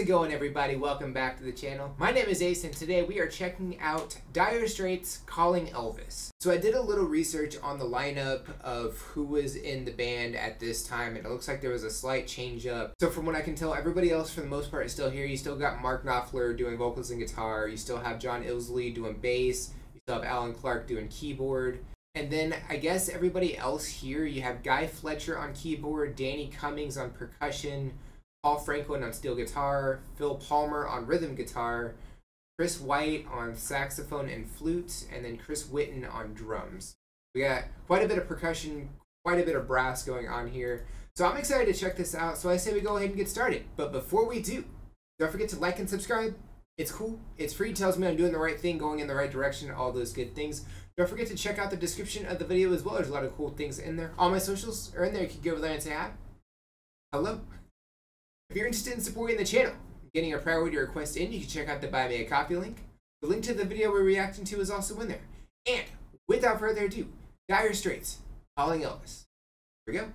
going, everybody? Welcome back to the channel. My name is Ace and today we are checking out Dire Straits' Calling Elvis. So I did a little research on the lineup of who was in the band at this time, and it looks like there was a slight change up. So from what I can tell, everybody else for the most part is still here. You still got Mark Knopfler doing vocals and guitar. You still have John Illsley doing bass. You still have Alan Clark doing keyboard. And then I guess everybody else here, you have Guy Fletcher on keyboard, Danny Cummings on percussion, Paul Franklin on steel guitar, Phil Palmer on rhythm guitar, Chris White on saxophone and flute, and then Chris Whitten on drums. We got quite a bit of percussion, quite a bit of brass going on here. So I'm excited to check this out, so I say we go ahead and get started. But before we do, don't forget to like and subscribe. It's cool, it's free, tells me I'm doing the right thing, going in the right direction, all those good things. Don't forget to check out the description of the video as well. There's a lot of cool things in there. All my socials are in there. You can go over there and say hi. Hello. If you're interested in supporting the channel, getting a priority request in, you can check out the Buy Me a Coffee link. The link to the video we're reacting to is also in there. And without further ado, Dire Straits, Calling Elvis. Here we go.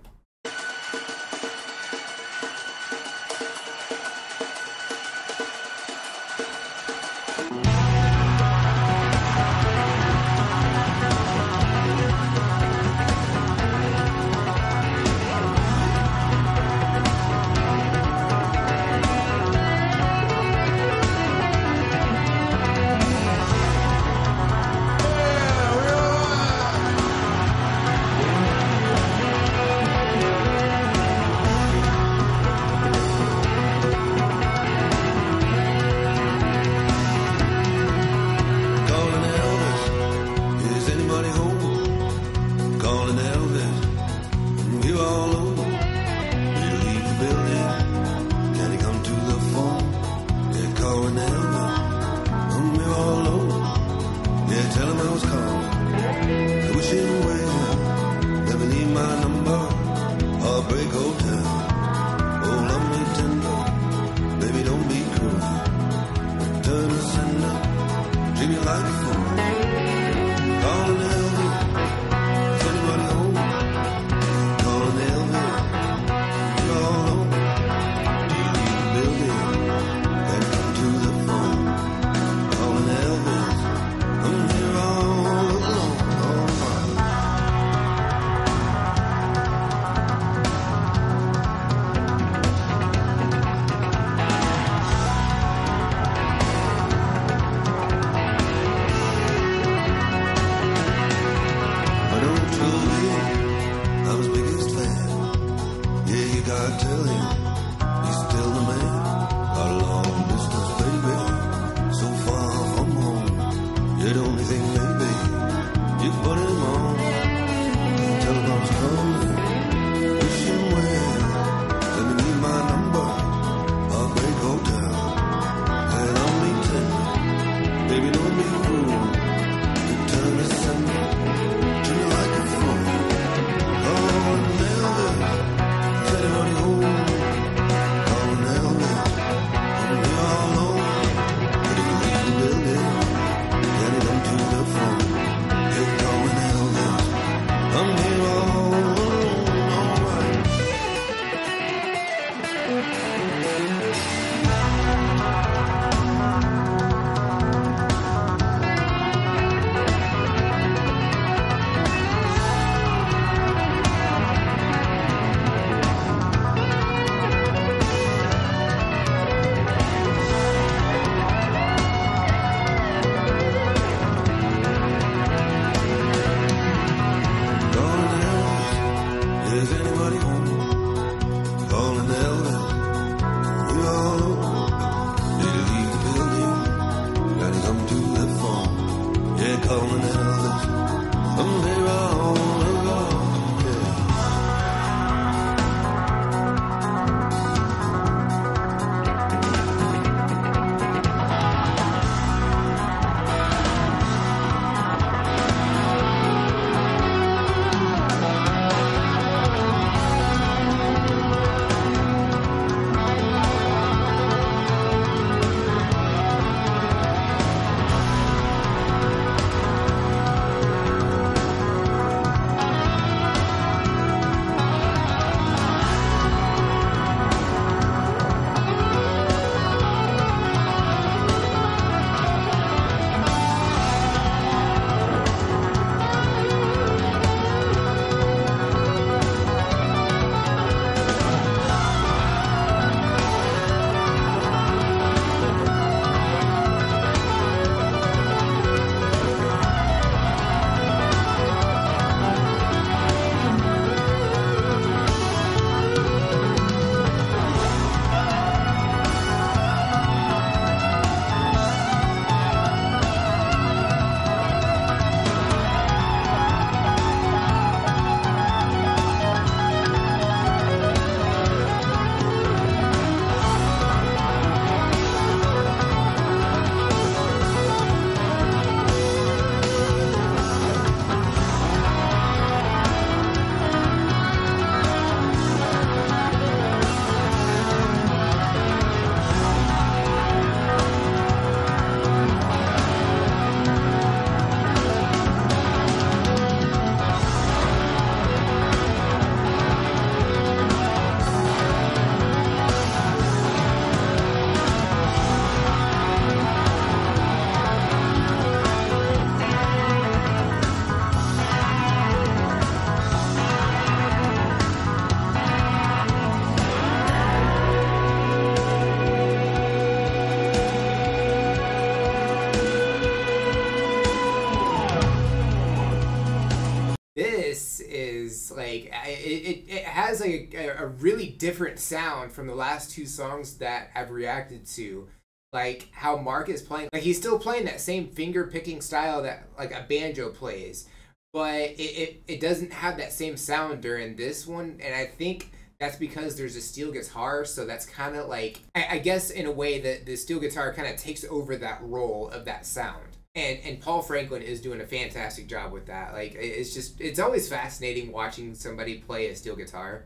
this is like it has like a really different sound from the last two songs that I've reacted to. Like how Mark is playing, like he's still playing that same finger picking style that like a banjo plays, but it doesn't have that same sound during this one, and I think that's because there's a steel guitar, so that's kind of like, I guess in a way that the steel guitar kind of takes over that role of that sound. And Paul Franklin is doing a fantastic job with that. Like it's always fascinating watching somebody play a steel guitar,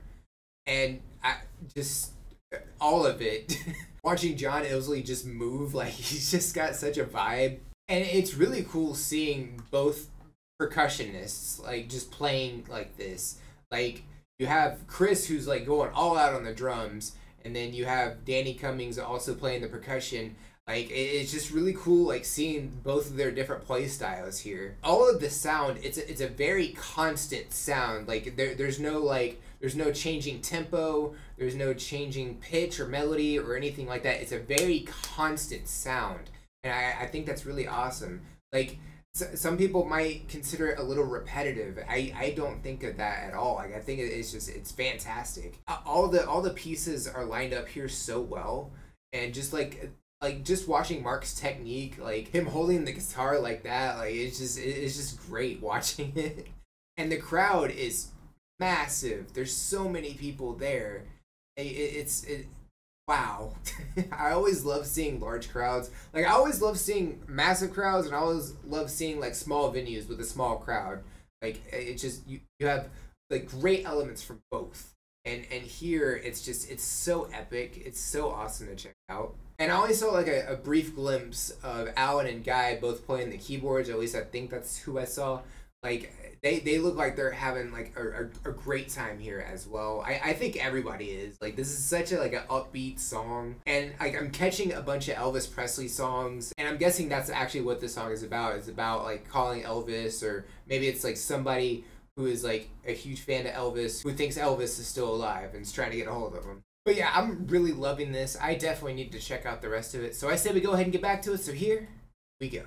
and all of it. Watching John Illsley just move, like he's just got such a vibe, and it's really cool seeing both percussionists like just playing like this. Like you have Chris who's like going all out on the drums, and then you have Danny Cummings also playing the percussion. Like it's just really cool, like seeing both of their different play styles here. All of the sound, it's a very constant sound. Like there's no changing tempo, there's no changing pitch or melody or anything like that. It's a very constant sound, and I think that's really awesome. Like some people might consider it a little repetitive. I don't think of that at all. Like I think it's fantastic. All the pieces are lined up here so well, and just just watching Mark's technique, like him holding the guitar like that, like it's just great watching it. And the crowd is massive. There's so many people there. Wow. I always love seeing large crowds. Like I always love seeing massive crowds, and I always love seeing like small venues with a small crowd. Like it's just you have like great elements from both. And here it's so epic. It's so awesome to check out. And I only saw like a brief glimpse of Alan and Guy both playing the keyboards, or at least I think that's who I saw. Like they look like they're having like a great time here as well. I think everybody is. Like this is such a like an upbeat song, and like I'm catching a bunch of Elvis Presley songs, and I'm guessing that's actually what this song is about. It's about like calling Elvis, or maybe it's like somebody who is like a huge fan of Elvis, who thinks Elvis is still alive and is trying to get a hold of him. But yeah, I'm really loving this. I definitely need to check out the rest of it. So I say we go ahead and get back to it. So here we go.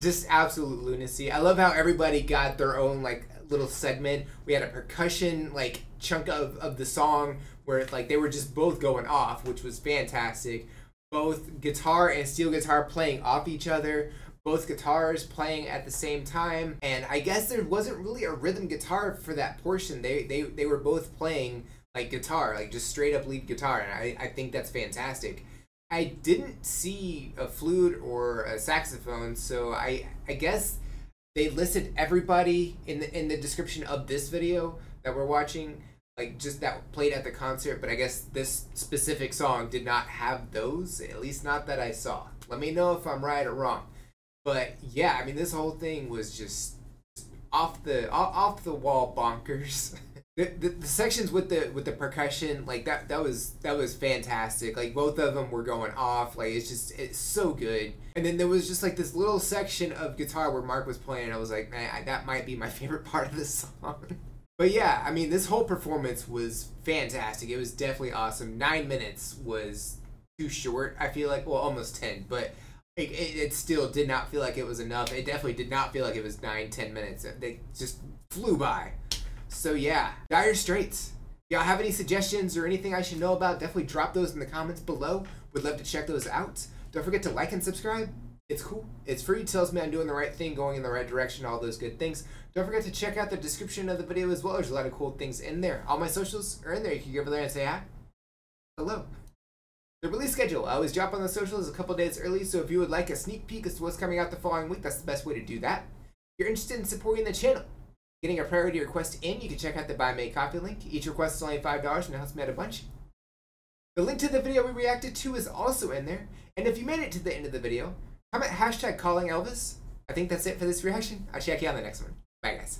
Just absolute lunacy. I love how everybody got their own like little segment. We had a percussion like chunk of the song where like they were just both going off, which was fantastic. Both guitar and steel guitar playing off each other, both guitars playing at the same time. And I guess there wasn't really a rhythm guitar for that portion. They were both playing like guitar, like just straight up lead guitar, and I think that's fantastic. I didn't see a flute or a saxophone, so I guess they listed everybody in the description of this video that we're watching, like just that played at the concert, but I guess this specific song did not have those, at least not that I saw. Let me know if I'm right or wrong. But yeah, I mean, this whole thing was just off the wall bonkers. The sections with the percussion, like that was fantastic. Like both of them were going off. Like it's so good. And then there was just like this little section of guitar where Mark was playing, and I was like, man, that might be my favorite part of this song. But yeah, I mean, this whole performance was fantastic. It was definitely awesome. 9 minutes was too short, I feel like. Well, almost 10, but it still did not feel like it was enough. It definitely did not feel like it was 9-10 minutes. They just flew by. So yeah, Dire Straits. Y'all have any suggestions or anything I should know about? Definitely drop those in the comments below. Would love to check those out. Don't forget to like and subscribe. It's cool. It's free. It tells me I'm doing the right thing, going in the right direction, all those good things. Don't forget to check out the description of the video as well. There's a lot of cool things in there. All my socials are in there. You can go over there and say hi. Hello. The release schedule. I always drop on the socials a couple days early, so if you would like a sneak peek as to what's coming out the following week, that's the best way to do that. If you're interested in supporting the channel, getting a priority request in, you can check out the Buy Me Coffee link. Each request is only $5 and it helps me out a bunch. The link to the video we reacted to is also in there. And if you made it to the end of the video, comment #calling Elvis. I think that's it for this reaction. I'll check you on the next one. Bye guys.